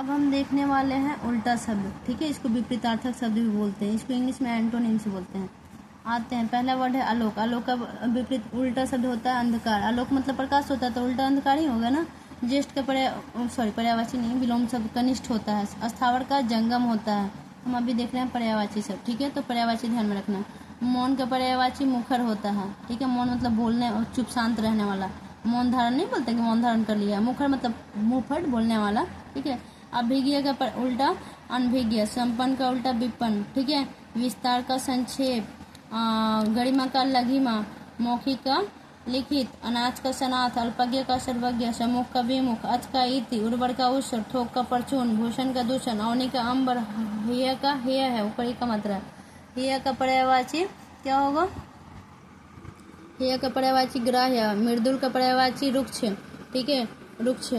अब हम देखने वाले हैं उल्टा शब्द। ठीक है, इसको विपरीतार्थक शब्द भी बोलते हैं, इसको इंग्लिश में एंटोनिम्स बोलते हैं। आते हैं, पहला वर्ड है आलोक। आलोक का विपरीत उल्टा शब्द होता है अंधकार। आलोक मतलब प्रकाश होता है, तो उल्टा अंधकार ही होगा ना। ज्येष्ठ का पर्यायवाची नहीं, विलोम शब्द कनिष्ठ होता है। स्थावर का जंगम होता है। हम अभी देख रहे हैं पर्यायवाची शब्द। ठीक है, तो पर्यायवाची ध्यान में रखना। मौन का पर्यायवाची मुखर होता है। ठीक है, मौन मतलब बोलने और चुप शांत रहने वाला। मौन धारण नहीं बोलते कि मौन धारण कर लिया। मुखर मतलब मुंह फट बोलने वाला। ठीक है, अभिज्ञ का उल्टा अनभिज्ञ। संपन्न का उल्टा विपन्न। ठीक है, विस्तार का संक्षेप। गरिमा का लघिमा। मौखिक का लिखित। अनाज का सनाथ। अल्पज्ञ का सर्वज्ञ। सम्मुख का विमुख। अच का इति। उर्वर का उस्र। थोक का परचून। भूषण का दूषण। अवनी का अंबर। हेय का हेय है, ऊपरी का मात्रा। हेय का पर्यायवाची क्या होगा? हेय का पर्यायवाची ग्राह्य। मृदुल का पर्यायवाची रुक्ष। ठीक है, रुक्ष।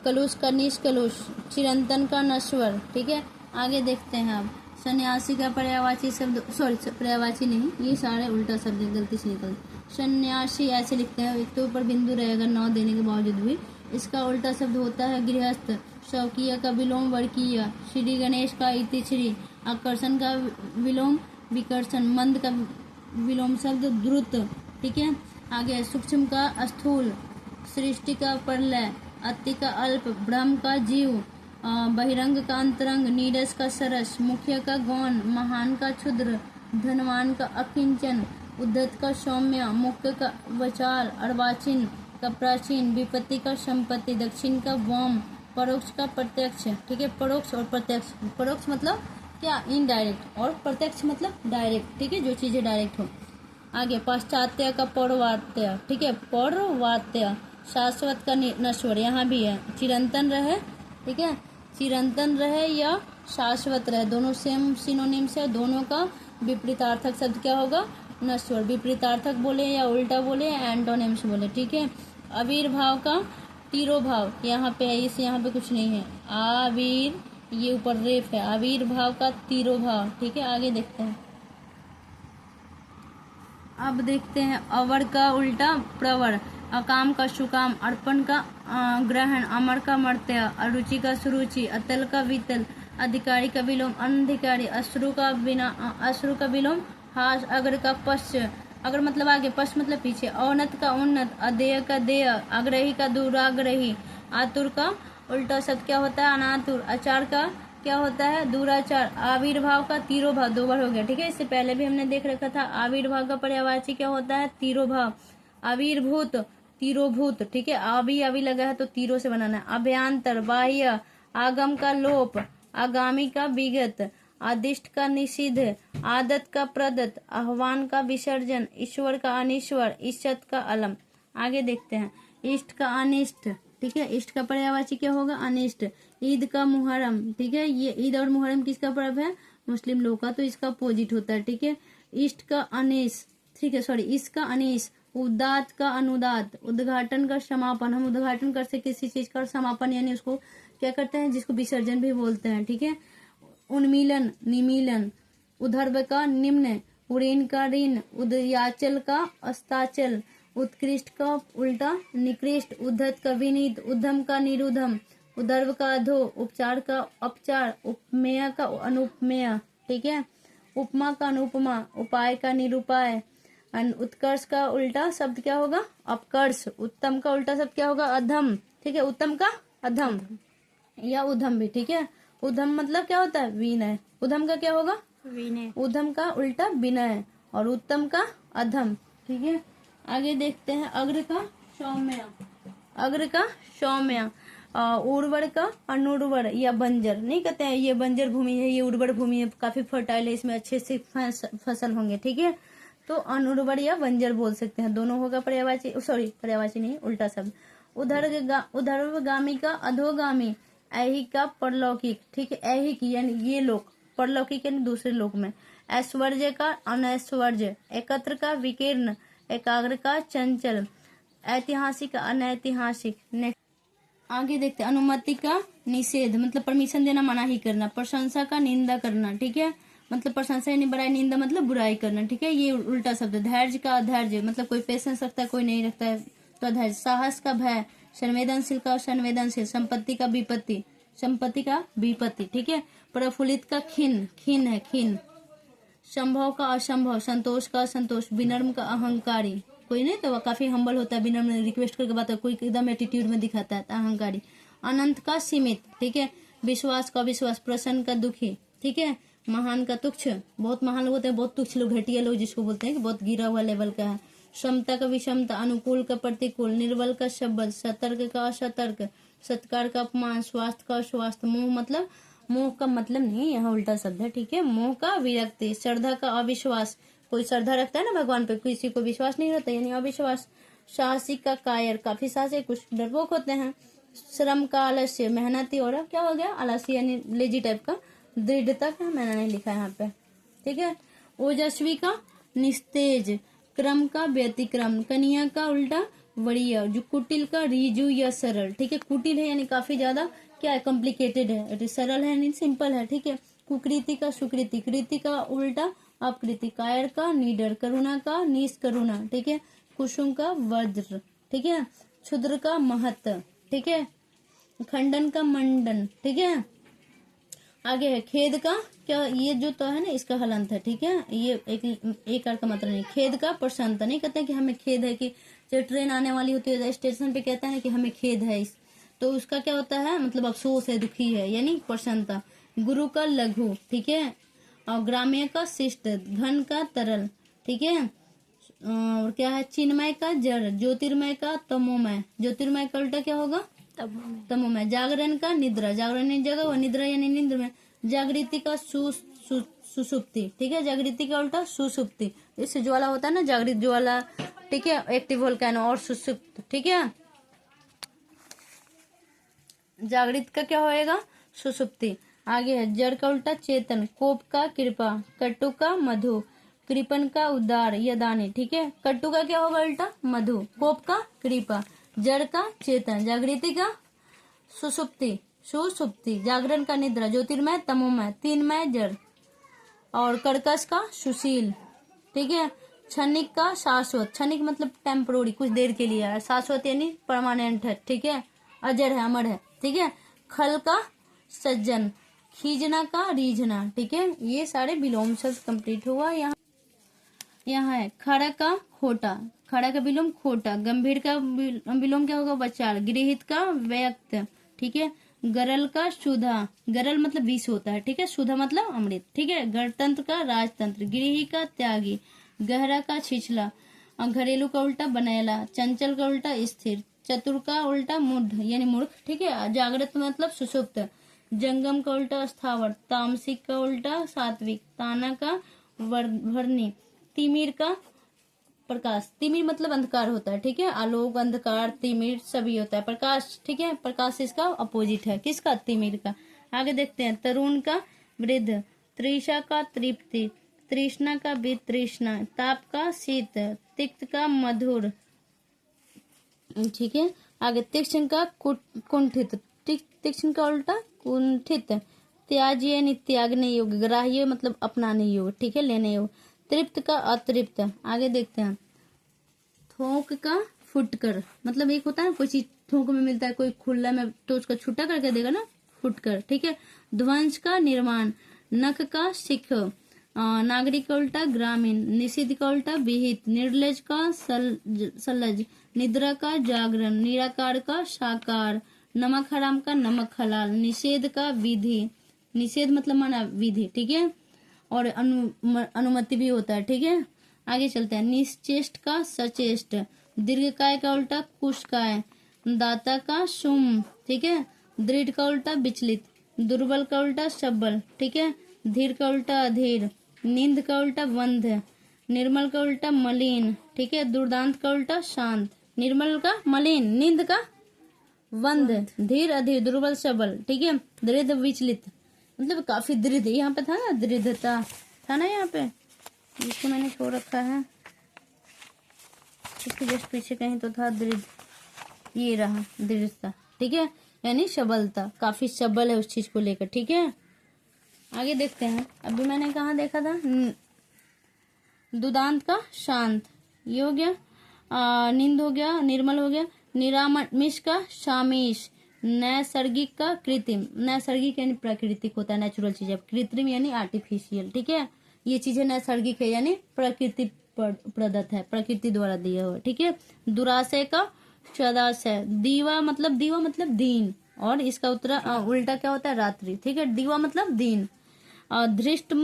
कलुष का निष्कलुष। चिरंतन का नश्वर। ठीक है, आगे देखते हैं अब। सन्यासी का पर्यायवाची शब्द, पर्यायवाची नहीं, ये सारे उल्टा शब्द गलती से निकल। सन्यासी ऐसे लिखते हैं, एक तो ऊपर बिंदु रहेगा 9 देने के बावजूद भी। इसका उल्टा शब्द होता है गृहस्थ। शौकिया का विलोम वर्कीय। श्री गणेश का इति श्री। आकर्षण का विलोम विकर्षण। मंद का विलोम शब्द द्रुत। ठीक है, आगे सूक्ष्म का स्थूल। सृष्टि का प्रलय। अति का अल्प। ब्रह्म का जीव। बहिरंग का अंतरंग। नीरस का सरस। मुख्य का गौण। महान का क्षुद्र। धनवान का अकिंचन। उद्धत का सौम्य। मुख्य का वचार। अर्वाचीन का प्राचीन। विपत्ति का संपत्ति। दक्षिण का वाम। परोक्ष का प्रत्यक्ष। ठीक है, परोक्ष और प्रत्यक्ष। परोक्ष मतलब क्या? इनडायरेक्ट, और प्रत्यक्ष मतलब डायरेक्ट। ठीक है, जो चीजें डायरेक्ट हो। आगे पाश्चात्य का पौर्वात्य। ठीक है, पौर्वात्य। शाश्वत का नश्वर, यहाँ भी है। चिरंतन रहे। ठीक है, चिरंतन रहे या शाश्वत रहे, दोनों सेम सिनोनिम से। दोनों का विपरीतार्थक शब्द क्या होगा? नश्वर। विपरीतार्थक बोले या उल्टा बोले या एंटोनिम्स बोले। ठीक है, आविर्भाव का तिरोभाव यहाँ पे है, इस यहाँ पे कुछ नहीं है। आविर, ये ऊपर रेफ है। आविर्भाव का तिरोभाव। ठीक है, आगे देखते हैं। अब देखते हैं अवर का उल्टा प्रवर। अकाम का सुकाम। अर्पण का ग्रहण। अमर का मर्त्य। अरुचि का सुरुचि। अतल का वितल। अधिकारी का विलोम अनधिकारी। अश्रु का विलोम हास। अग्र का पश्च। अग्र मतलब आगे, पश्च मतलब पीछे। औन्नत का उन्नत। अदेय का देय। आग्रही का दुराग्रही। आतुर का उल्टा शब्द क्या होता है? अनातुर। आचार का क्या होता है? दुराचार। आविर्भाव का तिरोभाव, 2 बार हो गया। ठीक है, इससे पहले भी हमने देख रखा था। आविर्भाव का पर्यायवाची क्या होता है? तिरोभाव। आविर्भूत, तिरोभूत। ठीक है, आवी लगा है तो तीरो से बनाना है। अभ्यांतर, बाह्य। आगम का लोप। आगामी का विगत। आदिष्ट का निषिद्ध। आदत का प्रदत्त। आह्वान का विसर्जन। ईश्वर का अनिश्वर। ईशत का अलम। आगे देखते हैं। इष्ट का अनिष्ट। ठीक है, इष्ट का पर्यायवाची क्या होगा? अनिष्ट। ईद का मुहर्रम। ठीक है, ये ईद और मुहर्रम किसका पर्व है? मुस्लिम लोग का, तो इसका अपोजिट होता है। ठीक है, इष्ट का अनीस। ठीक है, इसका अनीस। उदात का अनुदात। उद्घाटन का समापन। हम उद्घाटन करते किसी चीज का, समापन यानी उसको क्या करते हैं, जिसको विसर्जन भी बोलते हैं। ठीक है, उन्मीलन, निमीलन। उधर्व का निम्न। उड़ीन का ऋण। उदयाचल का अस्ताचल। उत्कृष्ट का उल्टा निकृष्ट। उद्धत का विनीत। उद्धम का निरुद्धम। उधर्व का अधो। उपचार का अपचार। उपमेय का अनुपमेय। ठीक है, उपमा का अनुपमा। उपाय का निरुपाय। उत्कर्ष का उल्टा शब्द क्या होगा? अपकर्ष। उत्तम का उल्टा शब्द क्या होगा? अधम। ठीक है, उत्तम का अधम या उधम भी। ठीक है, उधम मतलब क्या होता है? विनय। उधम का क्या होगा? विनय। उधम का उल्टा विनय, और उत्तम का अधम। ठीक है, आगे देखते हैं। अग्र का सौम्य। अग्र का सौम्य। उर्वर का अनुर्वर या बंजर। नहीं कहते हैं ये बंजर भूमि है, ये उर्वर भूमि है, काफी फर्टाइल है, इसमें अच्छे से फसल होंगे। ठीक है, तो अनुर्वर या बंजर बोल सकते हैं। दोनों होगा पर्यायवाची, पर्यायवाची नहीं, उल्टा शब्द। उधर्वगामी का अधोगामी। ऐहिक का परलौकिक। ठीक है, ऐहिक यानी ये लोक, परलौकिक यानी दूसरे लोक में। ऐश्वर्य का अनैश्वर्य। एकत्र का विकीर्ण। एकाग्र का चंचल। ऐतिहासिक अनैतिहासिक। आगे देखते हैं। अनुमति का निषेध मतलब परमिशन देना, मना ही करना। प्रशंसा का निंदा करना। ठीक है, मतलब प्रशंसा यानी बड़ाई, निंदा मतलब बुराई करना। ठीक है, ये उल्टा शब्द। धैर्य का अधैर्य मतलब कोई पेशेंस रखता है, कोई नहीं रखता है, तो अधैर्य। साहस का भय। संवेदनशील का संवेदनशील। संपत्ति का विपत्ति। संपत्ति का विपत्ति, ठीक है। प्रफुल्लित का खिन, खिन है खिन। संभव का असंभव, संतोष का असंतोष, विनम्र का अहंकारी, कोई नहीं तो काफी हम्बल होता है, विनम्र रिक्वेस्ट करके बात, कोई एकदम एटीट्यूड में दिखाता है अहंकारी। अनंत का सीमित, ठीक है। विश्वास का विश्वास, प्रसन्न का दुखी, ठीक है। महान का तुच्छ, बहुत महान लोग होते हैं, बहुत तुच्छ लोग, घटिया लोग जिसको बोलते हैं कि बहुत गिरा हुआ लेवल का है। क्षमता का विषमता, अनुकूल का प्रतिकूल, निर्बल का सबल, सतर्क का असतर्क, सत्कार का अपमान, स्वास्थ्य का स्वास्थ्य, मोह का मतलब नहीं, यहाँ उल्टा शब्द है, ठीक है। मोह का विरक्ति, श्रद्धा का अविश्वास, कोई श्रद्धा रखता है ना भगवान पे, किसी को विश्वास नहीं रहता यानी अविश्वास। साहसिक का कायर, काफी साहसिक, कुछ डरपोक होते हैं। श्रम का आलस्य, मेहनती, और क्या हो गया आलस्य यानी लेजी टाइप का। दृढ़ता का मैंने नहीं लिखा यहाँ पे, ठीक है। ओजस्वी का निस्तेज, क्रम का व्यतिक्रम, कन्या का उल्टा वरीय, जो कुटिल का रिजु या सरल, ठीक है। कुटिल है यानी काफी ज्यादा क्या है, कॉम्प्लिकेटेड है, सरल है यानी सिंपल है, ठीक है। कुकृति का सुकृति, कृति का उल्टा अपकृति, कायर का निडर, करुणा का निष्करुणा, ठीक है। कुसुम का वज्र, ठीक है। क्षुद्र का महत्व, ठीक है। खंडन का मंडन, ठीक है। आगे है खेद का, क्या ये जो तो है ना इसका हलंत है, ठीक है। ये एक अर्थ का मतलब नहीं। खेद का प्रसन्नता, नहीं कहते हैं कि हमें खेद है, कि जब ट्रेन आने वाली होती है स्टेशन पे कहता है कि हमें खेद है, तो उसका क्या होता है मतलब अफसोस है, दुखी है, यानी प्रसन्नता। गुरु का लघु, ठीक है। और ग्राम्य का शिष्ट, घन का तरल, ठीक है। और क्या है, चिन्मय का जड़, ज्योतिर्मय का तमोमय, ज्योतिर्मय का उल्टा क्या होगा, तमोमय। जागरण का निद्रा, जागरण यानी जगह हुआ, निद्रा यानी नींद में। जागृति का सुसुप्ति, ठीक है। जागृति का उल्टा सुसुप्ति, इससे ज्वाला होता है ना, जागृत ज्वाला, ठीक है। एक्टिव वोल्केनो और सुसुप्त, ठीक है। जागृत का क्या होएगा, सुसुप्ति। आगे है जड़ का उल्टा चेतन, कोप का कृपा, कटु का मधु, कृपन का उदार या दानी, ठीक है। कटु का क्या होगा उल्टा मधु, कोप का कृपा, जड़ का चेतन, जागृति का सुसुप्ति, सुसुप्ति, जागरण का निद्रा, ज्योतिर्मय तमोमय, तीनमय जड़, और कर्कश का सुशील, ठीक है। क्षणिक का शाश्वत, क्षणिक मतलब टेम्पोररी, कुछ देर के लिए, शाश्वत यानी परमानेंट है, ठीक है। अजर है, अमर है, ठीक है। खल का सज्जन, खींचना का रीझना, ठीक है। ये सारे विलोम शब्द कंप्लीट हुआ। यहाँ है खड़ा का खोटा, खड़ा का विलोम खोटा, गंभीर का विलोम क्या होगा बचार, गृहित का व्यक्त, ठीक है। गरल का सुधा, गरल मतलब विष होता है, ठीक है। सुधा मतलब अमृत, ठीक है। गणतंत्र का राजतंत्र, गृही का त्यागी, गहरा का छिछला, घरेलू का उल्टा बनैला, चंचल का उल्टा स्थिर, चतुर का उल्टा मूढ़ यानी मूर्ख, ठीक है। जागृत मतलब सुषुप्त, जंगम का उल्टा स्थावर, तामसिक का उल्टा सात्विक, ताना का वर्णी, तिमिर का प्रकाश, तिमिर मतलब अंधकार होता है, ठीक है। आलोक, अंधकार, तिमिर सभी होता है, प्रकाश, ठीक है। प्रकाश इसका अपोजिट है, किसका, तिमिर का। आगे देखते हैं तरुण का वृद्ध, तृषा का तृप्ति, तृष्णा का वितृष्णा, ताप का शीत, तिक्त का मधुर, ठीक है। आगे तीक्ष्ण का कुंठित, तीक्ष्ण का उल्टा कुंठित, त्याज्य यानी त्यागने योग्य, ग्राह्य मतलब अपनाने योग्य, ठीक है, लेने योग्य। तृप्त का अतृप्त। आगे देखते हैं थोक का फुटकर, मतलब एक होता है ना कोई चीज थोक में मिलता है, कोई खुला में तो उसका छुट्टा करके देगा ना, फुटकर, ठीक है। ध्वंस का निर्माण, नख का सिख, नागरिक का उल्टा ग्रामीण, निषिद्ध का उल्टा विहित, निर्लज का सलज, निद्रा का जागरण, निराकार का साकार, नमक हराम का नमक हलाल, निषेध का विधि, निषेध मतलब माना विधि, ठीक है। और अनुमति भी होता है, ठीक है। आगे चलते हैं निश्चेष्ट का सचेष्ट, दीर्घकाय का उल्टा कुशकाय, दाता का सुम, ठीक है। दृढ़ का उल्टा विचलित, दुर्बल का उल्टा सबल, ठीक है। धीर का उल्टा अधीर, नींद का उल्टा वंध, निर्मल का उल्टा मलिन, ठीक है। दुर्दांत का उल्टा शांत, निर्मल का मलिन, नींद का वंध, धीर अधीर, दुर्बल सबल, ठीक है। दृढ़ विचलित मतलब काफी दृढ़, यहाँ पे था ना दृढ़ता था ना, यहाँ पे जिसको मैंने छोड़ रखा है इसके जस्ट पीछे कहीं तो था दृढ़, ये रहा दृढ़ता, ठीक है, यानी सबलता, काफी सबल है उस चीज को लेकर, ठीक है। आगे देखते हैं, अभी मैंने कहाँ देखा था, दुदांत का शांत, ये हो गया, नींद हो गया, निर्मल हो गया, निरामिष का शामिश, नैसर्गिक का कृत्रिम, नैसर्गिक यानी प्राकृतिक होता है, नेचुरल चीज है। कृत्रिम यानी आर्टिफिशियल, ठीक है। ये चीजें नैसर्गिक है यानी प्रकृति प्रदत्त है, प्रकृति द्वारा दिया हुआ, ठीक है। दुराशय का सदाशय, दीवा मतलब दिन, और इसका उल्टा क्या होता है, रात्रि, ठीक है। दीवा मतलब दिन। धृष्ट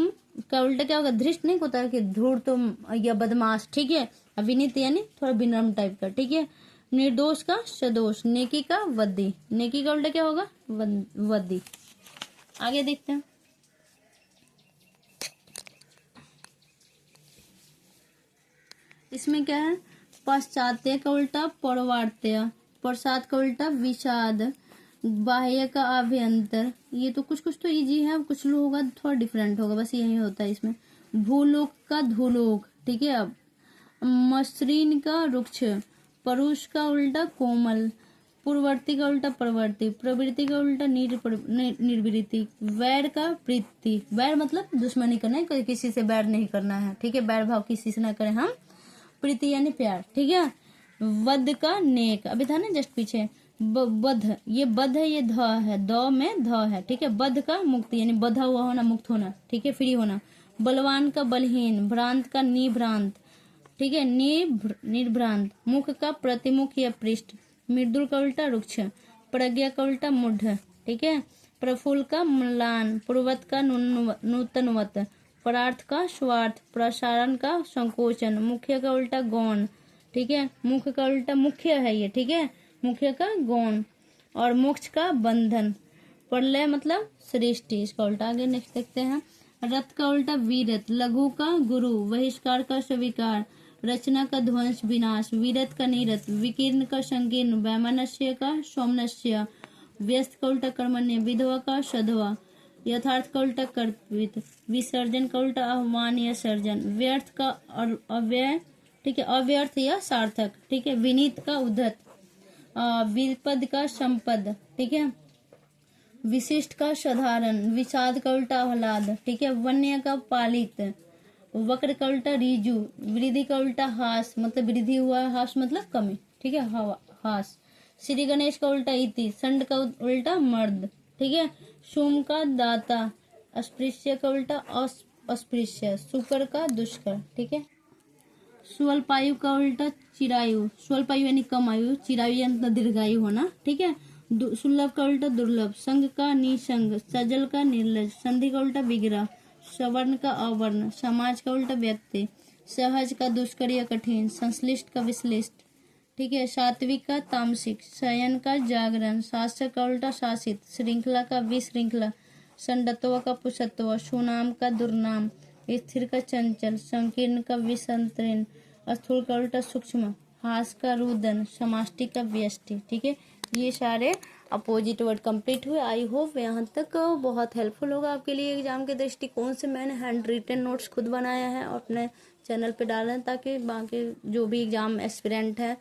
का उल्टा क्या होगा, धृष्ट नहीं होता है कि धूर्त या बदमाश, ठीक है। अविनीत यानी थोड़ा विनम्र टाइप का, ठीक है। निर्दोष का सदोष, नेकी का वद्दी, नेकी का उल्टा क्या होगा, वद्दी। आगे देखते हैं। इसमें क्या है, पश्चात्य का उल्टा परवार्त्य, प्रसाद का उल्टा विषाद, बाह्य का अभ्यंतर। ये तो कुछ कुछ तो इजी है, कुछ लोगों का थोड़ा डिफरेंट होगा, बस यही होता है इसमें। भूलोक का धूलोक, ठीक है। अब मसृण का रुक्ष, परुष का उल्टा कोमल, पूर्ववर्ती का उल्टा प्रवर्ती, प्रवृत्ति का उल्टा निर्वृत्ति, वैर का प्रीति, वैर मतलब दुश्मनी करना है, किसी से बैर नहीं करना है, ठीक है। बैर भाव किसी से ना करें हम। प्रीति यानी प्यार, ठीक है। वध का नेक, अभी था ना जस्ट पीछे। बध, ये बध है, ये ध है, द में ध है, ठीक है। बध का मुक्ति यानी बधा हुआ होना, मुक्त होना, ठीक है, फ्री होना। बलवान का बलहीन, भ्रांत का निभ्रांत, ठीक है, निर्भ्रांत। मुख का प्रतिमुख या पृष्ठ, मृदुल का उल्टा रुक्ष, प्रज्ञा का उल्टा मूढ़, ठीक है। प्रफुल्ल का म्लान, पूर्वत का नूतनवत, परार्थ का स्वार्थ, प्रसारण का संकोचन, मुख्य का उल्टा गौण, ठीक है। मुख का उल्टा मुख्य है ये, ठीक है, मुख्य का गौण। और मोक्ष का बंधन, प्रलय मतलब सृष्टि, इसका उल्टा आगे नेक्स्ट देखते हैं। रथ का उल्टा वीरत, लघु का गुरु, बहिष्कार का स्वीकार, रचना का ध्वंस विनाश, वीरत का नीरत, विकीर्ण का संकीर्ण, वैमनस्य का सौमनस्य, व्यस्त का उल्टा कर्मण्य, विधवा का सधवा, यथार्थ का उल्टा कर्तव्य, विसर्जन का उल्टा आह्वान या सर्जन, व्यर्थ का अव्यय, ठीक है, अव्यर्थ या सार्थक, ठीक है। विनीत का उद्धत, विपद का संपद, ठीक है। विशिष्ट का साधारण, विषाद का उल्टा आह्लाद, ठीक है। वन्य का पालित, वक्र का उल्टा रीजु, वृद्धि का उल्टा हास मतलब वृद्धि हुआ, हास मतलब कमी, ठीक है, हास। श्री गणेश का उल्टा इति, संड का उल्टा मर्द, ठीक है। सोम का दाता, अस्पृश्य का उल्टा अस्पृश्य, शुक्र का दुष्कर, ठीक है। स्वल्पायु का उल्टा चिरायु, स्वल्पायु यानी कम आयु, चिरायु यानी दीर्घायु होना, ठीक है। सुलभ का उल्टा दुर्लभ, संग का निसंग, सजल का निर्लज, संधि का उल्टा विग्रह, सवर्ण का अवर्ण, समाज का उल्टा व्यक्ति, सहज का दुष्कर या कठिन, संश्लिष्ट का विश्लिष्ट, ठीक है। सात्विक का तामसिक, शयन का जागरण, शासक का उल्टा शासित, श्रृंखला का विश्रृंखला, संडत्व का पुषत्व, सुनाम का दुर्नाम, स्थिर का चंचल, संकीर्ण का विसंकीर्ण, स्थूल का उल्टा सूक्ष्म, हास का रुदन, समाष्टि का व्यष्टि, ठीक है। ये सारे अपोजिट वर्ड कंप्लीट हुए। आई होप यहाँ तक बहुत हेल्पफुल होगा आपके लिए एग्जाम के दृष्टिकोण से। मैंने हैंड रिटन नोट्स खुद बनाया है और अपने चैनल पे डाला है, ताकि बाकी जो भी एग्जाम एस्पिरेंट है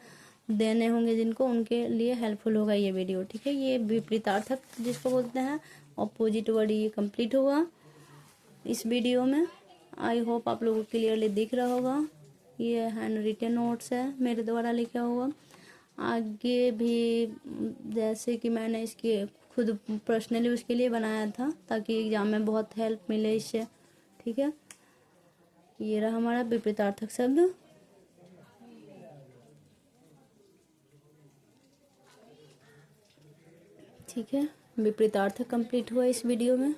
देने होंगे जिनको, उनके लिए हेल्पफुल होगा ये वीडियो, ठीक है। ये विपरीतार्थक जिसको बोलते हैं, अपोजिट वर्ड, ये कंप्लीट हुआ इस वीडियो में। आई होप आप लोगों को क्लियरली दिख रहा होगा। ये हैंड रिटन नोट्स है मेरे द्वारा लिखा हुआ। आगे भी जैसे कि मैंने इसके खुद पर्सनली उसके लिए बनाया था, ताकि एग्जाम में बहुत हेल्प मिले इससे, ठीक है। ये रहा हमारा विपरीतार्थक शब्द, ठीक है। विपरीतार्थक कंप्लीट हुआ इस वीडियो में।